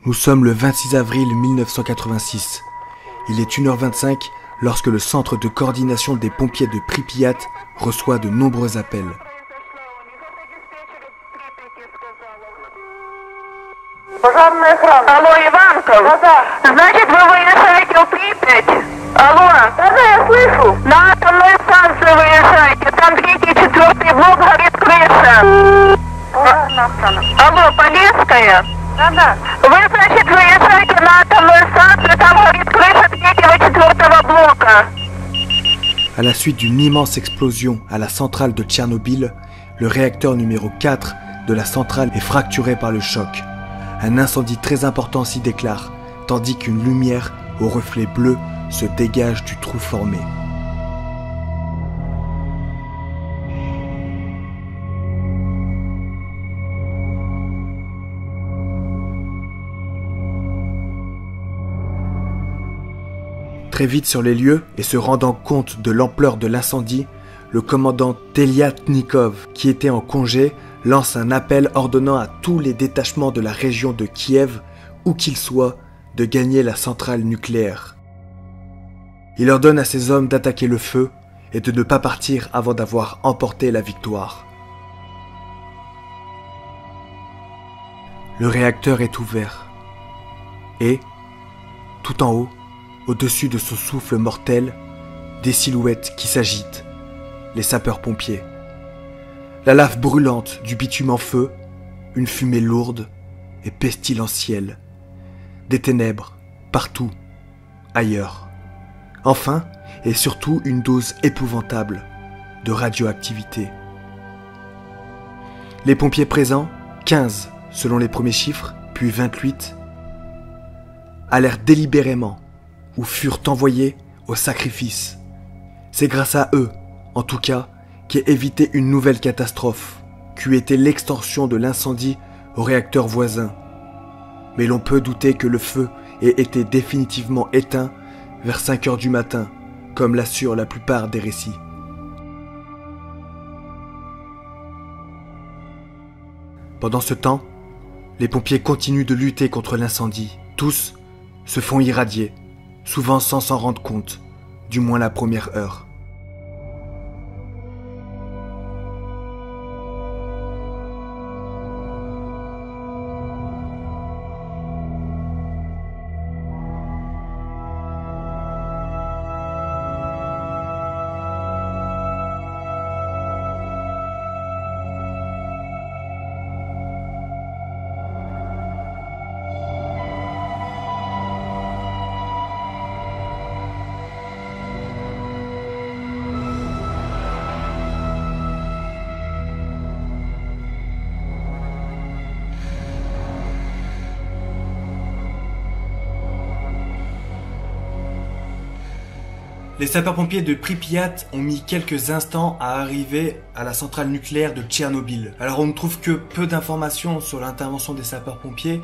Nous sommes le 26 avril 1986. Il est 1h25 lorsque le centre de coordination des pompiers de Pripyat reçoit de nombreux appels. Пожарная охрана. Алло, Иванков? Да. Значит, вы выезжаете в Припять? Алло? Да, я слышу. На атомную станцию выезжаете. Там 3-й, 4-й блок горит крыша. Алло, Полесская? Да. Вы, значит, выезжаете на атомную станцию, там горит крыша 3-го, 4-го блока. À la suite d'une immense explosion à la centrale de Tchernobyl, le réacteur numéro 4 de la centrale est fracturé par le choc. Un incendie très important s'y déclare, tandis qu'une lumière au reflet bleu se dégage du trou formé. Très vite sur les lieux et se rendant compte de l'ampleur de l'incendie, le commandant Teliatnikov, qui était en congé, lance un appel ordonnant à tous les détachements de la région de Kiev, où qu'ils soient, de gagner la centrale nucléaire. Il ordonne à ses hommes d'attaquer le feu et de ne pas partir avant d'avoir emporté la victoire. Le réacteur est ouvert et, tout en haut, au-dessus de son souffle mortel, des silhouettes qui s'agitent, les sapeurs-pompiers. La lave brûlante du bitume en feu, une fumée lourde et pestilentielle. Des ténèbres, partout, ailleurs. Enfin, et surtout, une dose épouvantable de radioactivité. Les pompiers présents, 15 selon les premiers chiffres, puis 28, allèrent délibérément ou furent envoyés au sacrifice. C'est grâce à eux, en tout cas, qu'est évité une nouvelle catastrophe, qu'eût été l'extension de l'incendie au réacteur voisin. Mais l'on peut douter que le feu ait été définitivement éteint vers 5 heures du matin, comme l'assurent la plupart des récits. Pendant ce temps, les pompiers continuent de lutter contre l'incendie. Tous se font irradier, souvent sans s'en rendre compte, du moins la première heure. Les sapeurs-pompiers de Pripyat ont mis quelques instants à arriver à la centrale nucléaire de Tchernobyl. Alors on ne trouve que peu d'informations sur l'intervention des sapeurs-pompiers,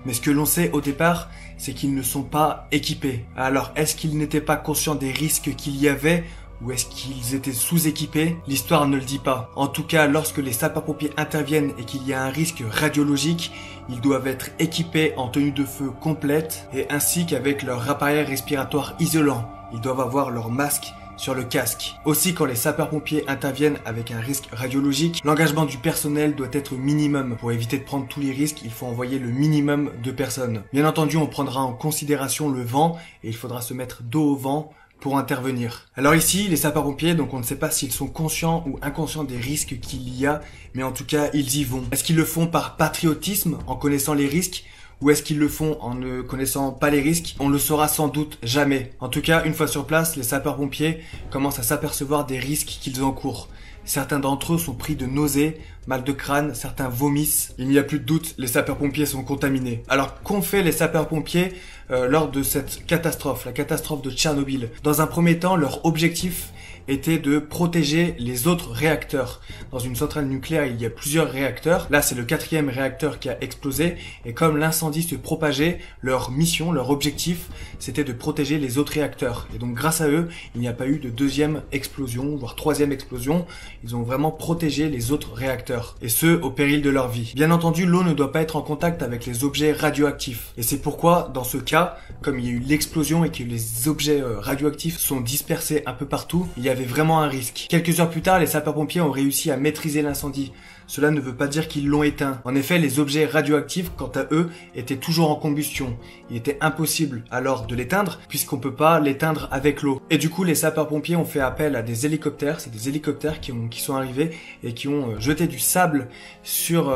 mais ce que l'on sait au départ, c'est qu'ils ne sont pas équipés. Alors est-ce qu'ils n'étaient pas conscients des risques qu'il y avait ou est-ce qu'ils étaient sous-équipés? L'histoire ne le dit pas. En tout cas, lorsque les sapeurs-pompiers interviennent et qu'il y a un risque radiologique, ils doivent être équipés en tenue de feu complète et ainsi qu'avec leur appareil respiratoire isolant. Ils doivent avoir leur masque sur le casque. Aussi, quand les sapeurs-pompiers interviennent avec un risque radiologique, l'engagement du personnel doit être minimum. Pour éviter de prendre tous les risques, il faut envoyer le minimum de personnes. Bien entendu, on prendra en considération le vent et il faudra se mettre dos au vent pour intervenir. Alors ici, les sapeurs-pompiers, donc on ne sait pas s'ils sont conscients ou inconscients des risques qu'il y a, mais en tout cas, ils y vont. Est-ce qu'ils le font par patriotisme, en connaissant les risques, ou est-ce qu'ils le font en ne connaissant pas les risques? On le saura sans doute jamais. En tout cas, une fois sur place, les sapeurs-pompiers commencent à s'apercevoir des risques qu'ils encourent. Certains d'entre eux sont pris de nausées, mal de crâne, certains vomissent. Il n'y a plus de doute, les sapeurs-pompiers sont contaminés. Alors, qu'ont fait les sapeurs-pompiers lors de cette catastrophe, la catastrophe de Tchernobyl? Dans un premier temps, leur objectif était de protéger les autres réacteurs. Dans une centrale nucléaire, il y a plusieurs réacteurs. Là, c'est le 4e réacteur qui a explosé. Et comme l'incendie se propageait, leur mission, leur objectif, c'était de protéger les autres réacteurs. Et donc, grâce à eux, il n'y a pas eu de 2e explosion, voire 3e explosion. Ils ont vraiment protégé les autres réacteurs. Et ce, au péril de leur vie. Bien entendu, l'eau ne doit pas être en contact avec les objets radioactifs. Et c'est pourquoi, dans ce cas, comme il y a eu l'explosion et que les objets radioactifs sont dispersés un peu partout, il y avait vraiment un risque. Quelques heures plus tard, les sapeurs-pompiers ont réussi à maîtriser l'incendie. Cela ne veut pas dire qu'ils l'ont éteint. En effet, les objets radioactifs, quant à eux, étaient toujours en combustion. Il était impossible alors de l'éteindre, puisqu'on peut pas l'éteindre avec l'eau. Et du coup, les sapeurs-pompiers ont fait appel à des hélicoptères. C'est des hélicoptères qui sont arrivés et qui ont jeté du sable sur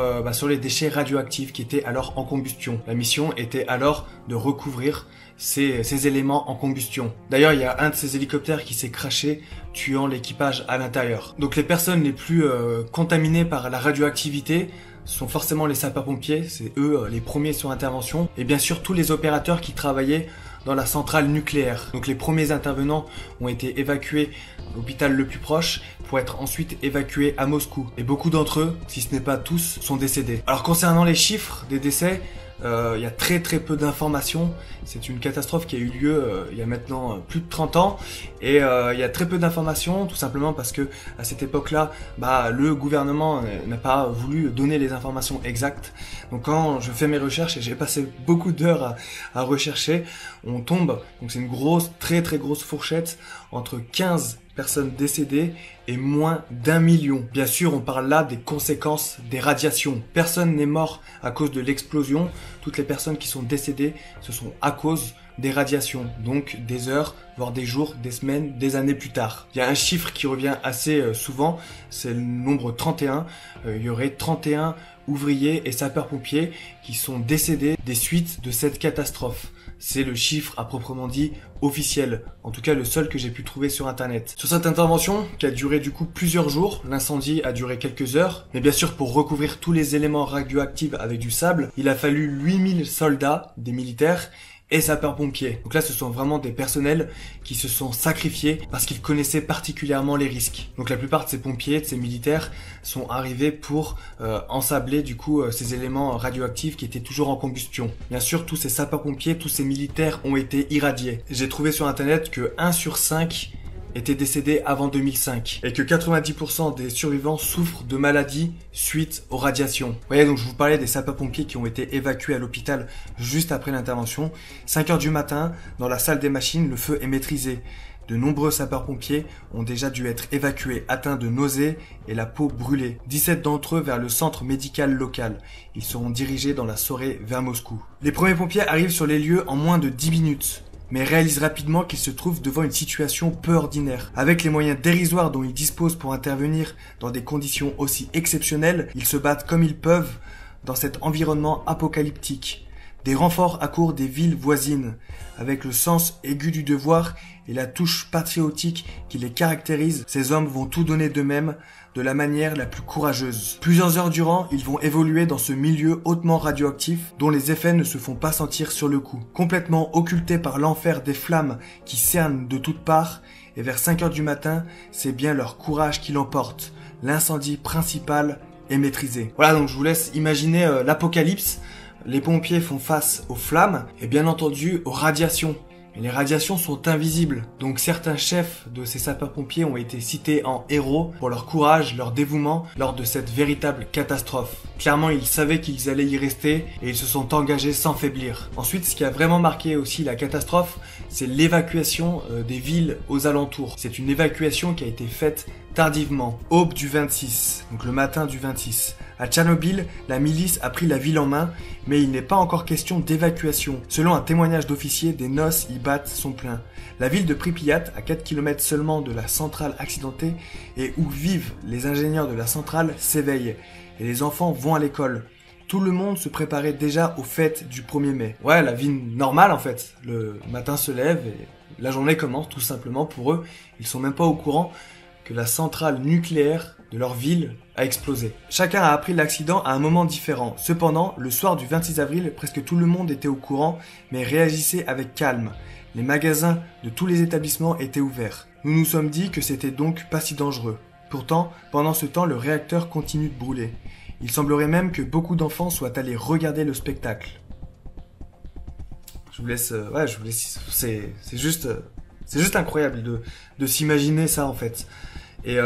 les déchets radioactifs qui étaient alors en combustion. La mission était alors de recouvrir ces éléments en combustion. D'ailleurs, il y a un de ces hélicoptères qui s'est crashé, tuant l'équipage à l'intérieur. Donc les personnes les plus contaminées par la radioactivité sont forcément les sapeurs-pompiers, c'est eux les premiers sur intervention, et bien sûr tous les opérateurs qui travaillaient dans la centrale nucléaire. Donc les premiers intervenants ont été évacués à l'hôpital le plus proche pour être ensuite évacués à Moscou. Et beaucoup d'entre eux, si ce n'est pas tous, sont décédés. Alors concernant les chiffres des décès, il y a très peu d'informations. C'est une catastrophe qui a eu lieu il y a maintenant plus de 30 ans et il y a très peu d'informations, tout simplement parce que à cette époque-là, le gouvernement n'a pas voulu donner les informations exactes. Donc quand je fais mes recherches, et j'ai passé beaucoup d'heures à rechercher, on tombe, donc c'est une grosse, très grosse fourchette entre 15 personnes décédées et moins d'1 million. Bien sûr, on parle là des conséquences des radiations. Personne n'est mort à cause de l'explosion. Toutes les personnes qui sont décédées, ce sont à cause des radiations. Donc des heures, voire des jours, des semaines, des années plus tard. Il y a un chiffre qui revient assez souvent, c'est le nombre 31. Il y aurait 31 ouvriers et sapeurs-pompiers qui sont décédés des suites de cette catastrophe. C'est le chiffre à proprement dit officiel, en tout cas le seul que j'ai pu trouver sur internet. Sur cette intervention, qui a duré du coup plusieurs jours, l'incendie a duré quelques heures, mais bien sûr pour recouvrir tous les éléments radioactifs avec du sable, il a fallu 8000 soldats, des militaires, et sapeurs-pompiers. Donc là, ce sont vraiment des personnels qui se sont sacrifiés parce qu'ils connaissaient particulièrement les risques. Donc la plupart de ces pompiers, de ces militaires, sont arrivés pour ensabler du coup ces éléments radioactifs qui étaient toujours en combustion. Bien sûr, tous ces sapeurs-pompiers, tous ces militaires ont été irradiés. J'ai trouvé sur internet que 1 sur 5 était décédé avant 2005 et que 90% des survivants souffrent de maladies suite aux radiations. Vous voyez, donc je vous parlais des sapeurs-pompiers qui ont été évacués à l'hôpital juste après l'intervention. 5 heures du matin, dans la salle des machines, le feu est maîtrisé. De nombreux sapeurs-pompiers ont déjà dû être évacués, atteints de nausées et la peau brûlée. 17 d'entre eux vers le centre médical local. Ils seront dirigés dans la soirée vers Moscou. Les premiers pompiers arrivent sur les lieux en moins de 10 minutes. Mais réalisent rapidement qu'ils se trouvent devant une situation peu ordinaire. Avec les moyens dérisoires dont ils disposent pour intervenir dans des conditions aussi exceptionnelles, ils se battent comme ils peuvent dans cet environnement apocalyptique. Des renforts accourent des villes voisines, avec le sens aigu du devoir et la touche patriotique qui les caractérise. Ces hommes vont tout donner d'eux-mêmes de la manière la plus courageuse. Plusieurs heures durant, ils vont évoluer dans ce milieu hautement radioactif dont les effets ne se font pas sentir sur le coup. Complètement occultés par l'enfer des flammes qui cernent de toutes parts, et vers 5 heures du matin, c'est bien leur courage qui l'emporte. L'incendie principal est maîtrisé. Voilà, donc je vous laisse imaginer l'apocalypse. Les pompiers font face aux flammes et bien entendu aux radiations. Mais les radiations sont invisibles, donc certains chefs de ces sapeurs-pompiers ont été cités en héros pour leur courage, leur dévouement lors de cette véritable catastrophe. Clairement, ils savaient qu'ils allaient y rester et ils se sont engagés sans faiblir. Ensuite, ce qui a vraiment marqué aussi la catastrophe, c'est l'évacuation des villes aux alentours. C'est une évacuation qui a été faite tardivement, aube du 26, donc le matin du 26. À Tchernobyl, la milice a pris la ville en main, mais il n'est pas encore question d'évacuation. Selon un témoignage d'officier, des noces y battent son plein. La ville de Pripyat, à 4 km seulement de la centrale accidentée et où vivent les ingénieurs de la centrale, s'éveille. Et les enfants vont à l'école. Tout le monde se préparait déjà aux fêtes du 1er mai. Ouais, la vie normale en fait. Le matin se lève et la journée commence tout simplement pour eux. Ils sont même pas au courant que la centrale nucléaire de leur ville a explosé. Chacun a appris l'accident à un moment différent. Cependant, le soir du 26 avril, presque tout le monde était au courant, mais réagissait avec calme. Les magasins de tous les établissements étaient ouverts. Nous nous sommes dit que c'était donc pas si dangereux. Pourtant, pendant ce temps, le réacteur continue de brûler. Il semblerait même que beaucoup d'enfants soient allés regarder le spectacle. Je vous laisse, c'est juste incroyable de s'imaginer ça en fait. Et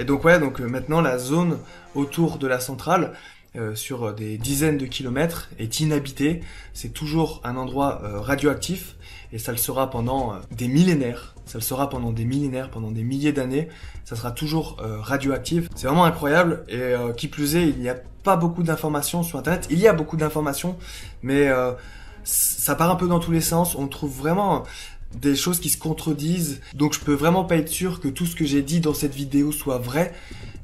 donc maintenant la zone autour de la centrale, sur des dizaines de kilomètres, est inhabitée. C'est toujours un endroit radioactif et ça le sera pendant des millénaires. Ça le sera pendant des millénaires, pendant des milliers d'années. Ça sera toujours radioactif. C'est vraiment incroyable et qui plus est, il n'y a pas beaucoup d'informations sur Internet. Il y a beaucoup d'informations, mais ça part un peu dans tous les sens. On trouve vraiment des choses qui se contredisent. Donc je peux vraiment pas être sûr que tout ce que j'ai dit dans cette vidéo soit vrai,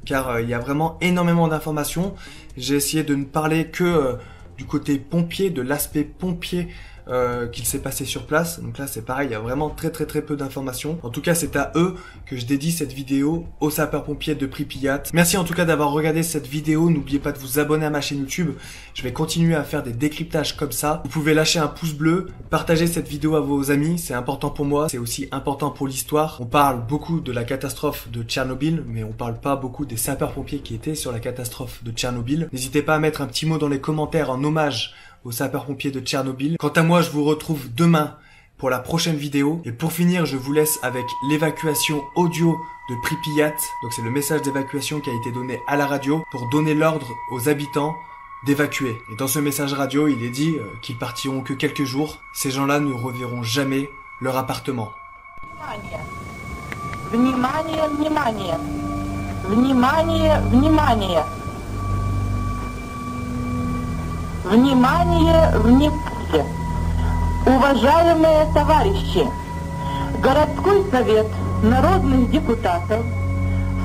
car il y a vraiment énormément d'informations. J'ai essayé de ne parler que du côté pompier, de l'aspect pompier qu'il s'est passé sur place. Donc là c'est pareil, il y a vraiment très peu d'informations. En tout cas c'est à eux que je dédie cette vidéo, aux sapeurs-pompiers de Pripyat. Merci en tout cas d'avoir regardé cette vidéo. N'oubliez pas de vous abonner à ma chaîne YouTube. Je vais continuer à faire des décryptages comme ça. Vous pouvez lâcher un pouce bleu, partager cette vidéo à vos amis, c'est important pour moi, c'est aussi important pour l'histoire. On parle beaucoup de la catastrophe de Tchernobyl, mais on parle pas beaucoup des sapeurs-pompiers qui étaient sur la catastrophe de Tchernobyl. N'hésitez pas à mettre un petit mot dans les commentaires en hommage aux sapeurs-pompiers de Tchernobyl. Quant à moi, je vous retrouve demain pour la prochaine vidéo. Et pour finir, je vous laisse avec l'évacuation audio de Pripyat. Donc c'est le message d'évacuation qui a été donné à la radio pour donner l'ordre aux habitants d'évacuer. Et dans ce message radio, il est dit qu'ils partiront que quelques jours. Ces gens-là ne reverront jamais leur appartement. Внимание, внимание! Внимание, внимание! Внимание, внимание! Уважаемые товарищи, городской совет народных депутатов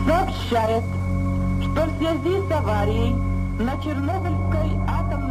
сообщает, что в связи с аварией на Чернобыльской атомной